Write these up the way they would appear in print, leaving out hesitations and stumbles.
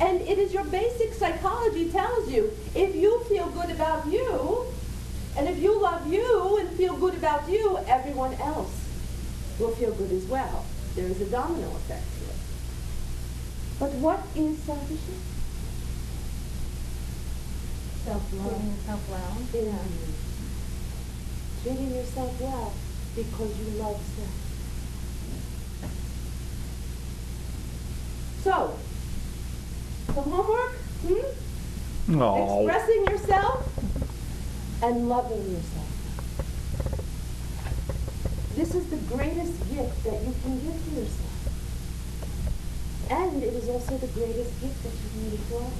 And it is your basic psychology tells you, if you feel good about you, and if you love you and feel good about you, everyone else will feel good as well. There is a domino effect to it. But what is selfishness? Self-love. Treating yourself well. Yeah. Treating yourself well because you love self. So, some homework? Oh. Expressing yourself and loving yourself. This is the greatest gift that you can give to yourself. And it is also the greatest gift that you can give to others.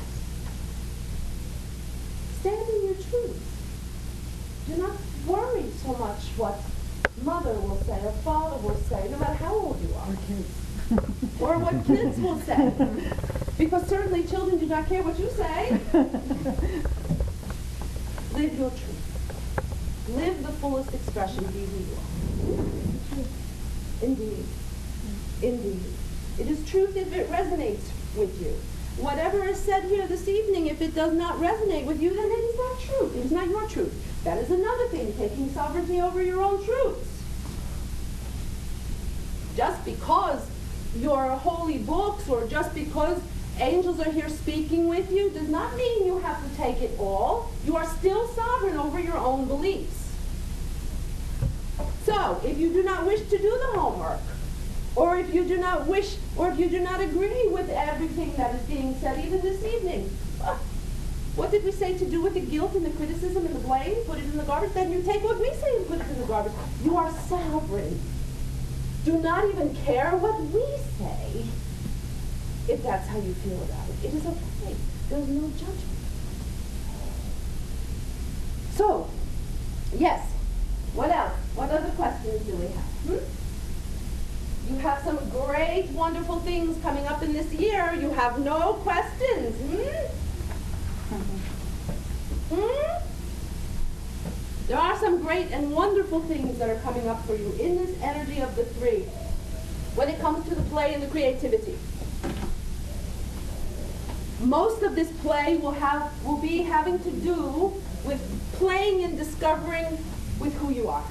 Stand in your truth. Do not worry so much what mother will say or father will say, no matter how old you are. Or kids. Or what kids will say. Because certainly children do not care what you say. Live your truth. Live the fullest expression. Be who you are. Indeed. Indeed. It is truth if it resonates with you. Whatever is said here this evening, if it does not resonate with you, then it is not truth. It is not your truth. That is another thing, taking sovereignty over your own truths. Just because your holy books or just because angels are here speaking with you does not mean you have to take it all. You are still sovereign over your own beliefs. So, if you do not wish to do the homework, or if you do not wish, or if you do not agree with everything that is being said even this evening, what did we say to do with the guilt and the criticism and the blame? Put it in the garbage. Then you take what we say and put it in the garbage. You are sovereign. Do not even care what we say if that's how you feel about it. It is okay. There's no judgment. So, yes. What else? What other questions do we have? You have some great, wonderful things coming up in this year. You have no questions. There are some great and wonderful things that are coming up for you in this energy of the three when it comes to the play and the creativity. Most of this play will be having to do with playing and discovering with who you are.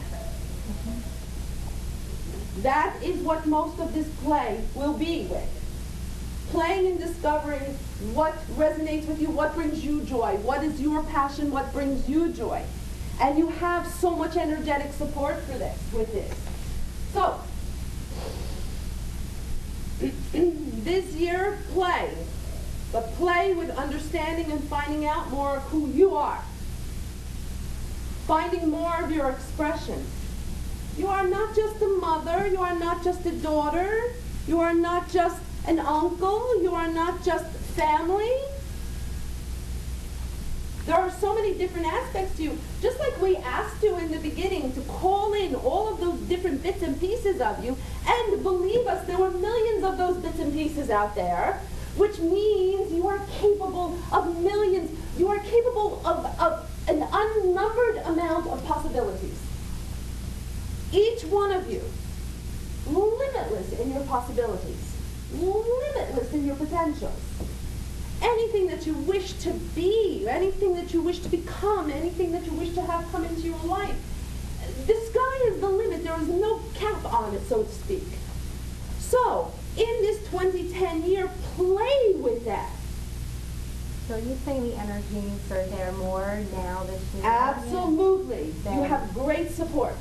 That is what most of this play will be with. Playing and discovering what resonates with you, what brings you joy, what is your passion, what brings you joy. And you have so much energetic support for this, with this. So, this year, play. But play with understanding and finding out more of who you are. Finding more of your expression. You are not just a mother, you are not just a daughter, you are not just an uncle, you are not just family. There are so many different aspects to you. Just like we asked you in the beginning to call in all of those different bits and pieces of you, and believe us, there were millions of those bits and pieces out there, which means you are capable of millions. You are capable of an unnumbered amount of possibilities. Each one of you, limitless in your possibilities, limitless in your potentials. Anything that you wish to be, anything that you wish to become, anything that you wish to have come into your life. The sky is the limit. There is no cap on it, so to speak. So, in this 2010 year, play with that. So you say the energies are there more now this year? Absolutely. You have great support.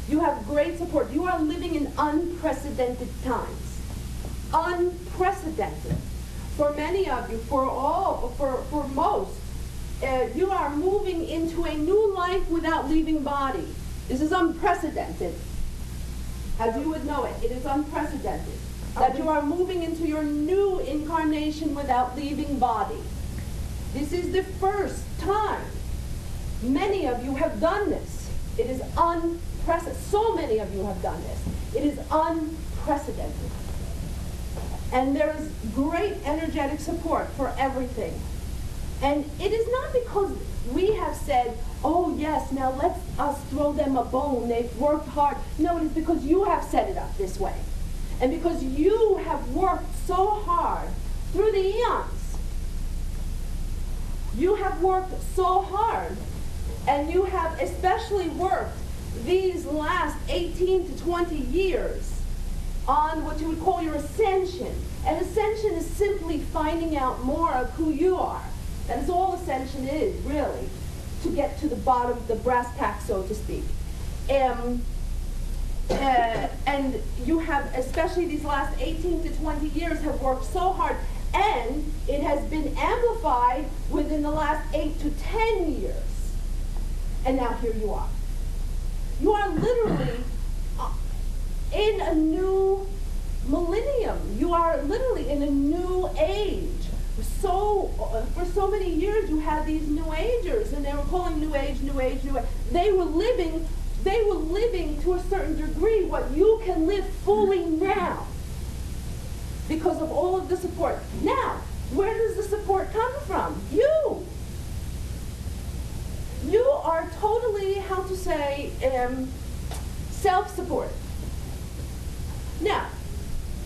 You have great support. You are living in unprecedented times. Unprecedented. For many of you, for most, you are moving into a new life without leaving body. This is unprecedented. As you would know it, it is unprecedented. That you are moving into your new incarnation without leaving body. This is the first time many of you have done this. It is unprecedented. So many of you have done this. It is unprecedented. And there is great energetic support for everything. And it is not because we have said, oh yes, now let us throw them a bone, they've worked hard. No, it is because you have set it up this way. And because you have worked so hard through the eons You have worked so hard, and you have especially worked these last 18 to 20 years on what you would call your ascension. And ascension is simply finding out more of who you are. That is all ascension is, really, to get to the bottom, the brass tack, so to speak. And you have, especially these last 18 to 20 years, have worked so hard, and it has been amplified within the last 8 to 10 years. And now here you are. You are literally in a new millennium. You are literally in a new age. For so many years you had these New Agers, and they were calling New Age, New Age, New Age. They were living to a certain degree what you can live fully now because of all of the support. Now, where does the support come from? You. You are totally, how to say, self-supported. Now,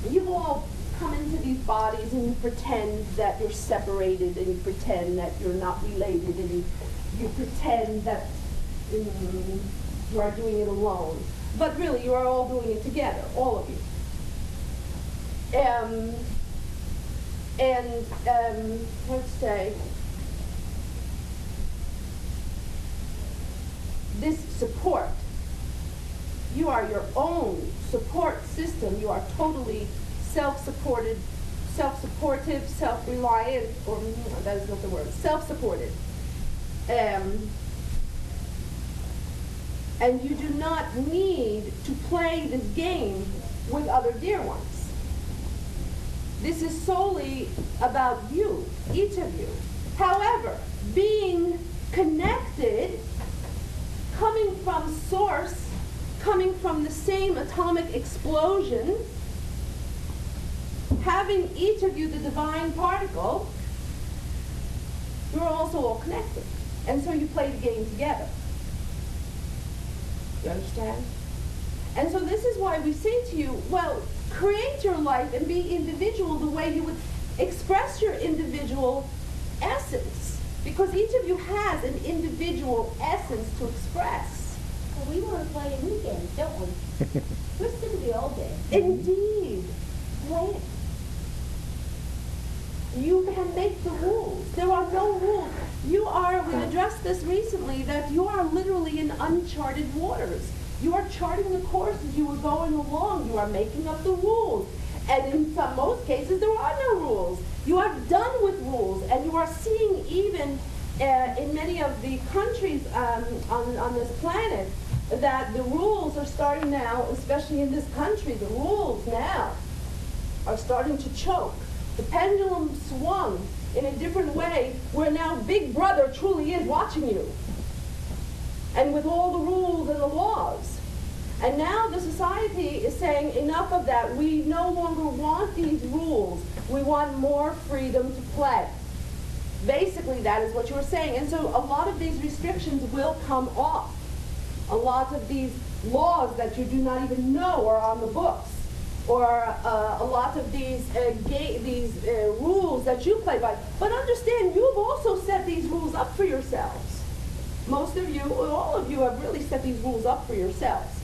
you've all come into these bodies and you pretend that you're separated, and you pretend that you're not related, and you pretend that you are doing it alone. But really, you are all doing it together, all of you. Let's say, this support, you are your own support system. You are totally self-supported, self-supportive, self-reliant, or that is not the word, self-supported. And you do not need to play this game with other dear ones. This is solely about you, each of you. However, being connected, coming from source, coming from the same atomic explosion, having each of you the divine particle, you're also all connected. And so you play the game together. You understand? And so this is why we say to you, well, create your life and be individual the way you would express your individual essence. Because each of you has an individual essence to express. Well, we want to play a new game, don't we? We're still the old game. Indeed. Play it. You can make the rules. There are no rules. We addressed this recently, that you are literally in uncharted waters. You are charting the course as you are going along. You are making up the rules. And in most cases, there are no rules. You are done with rules, and you are seeing even in many of the countries on this planet that the rules are starting now, especially in this country, the rules now are starting to choke. The pendulum swung in a different way, where now Big Brother truly is watching you. And with all the rules and the laws. And now the society is saying, enough of that. We no longer want these rules. We want more freedom to play. Basically, that is what you were saying. And so a lot of these restrictions will come off. A lot of these laws that you do not even know are on the books. Or a lot of these rules that you play by. But understand, you've also set these rules up for yourselves. Most of you, or all of you, have really set these rules up for yourselves.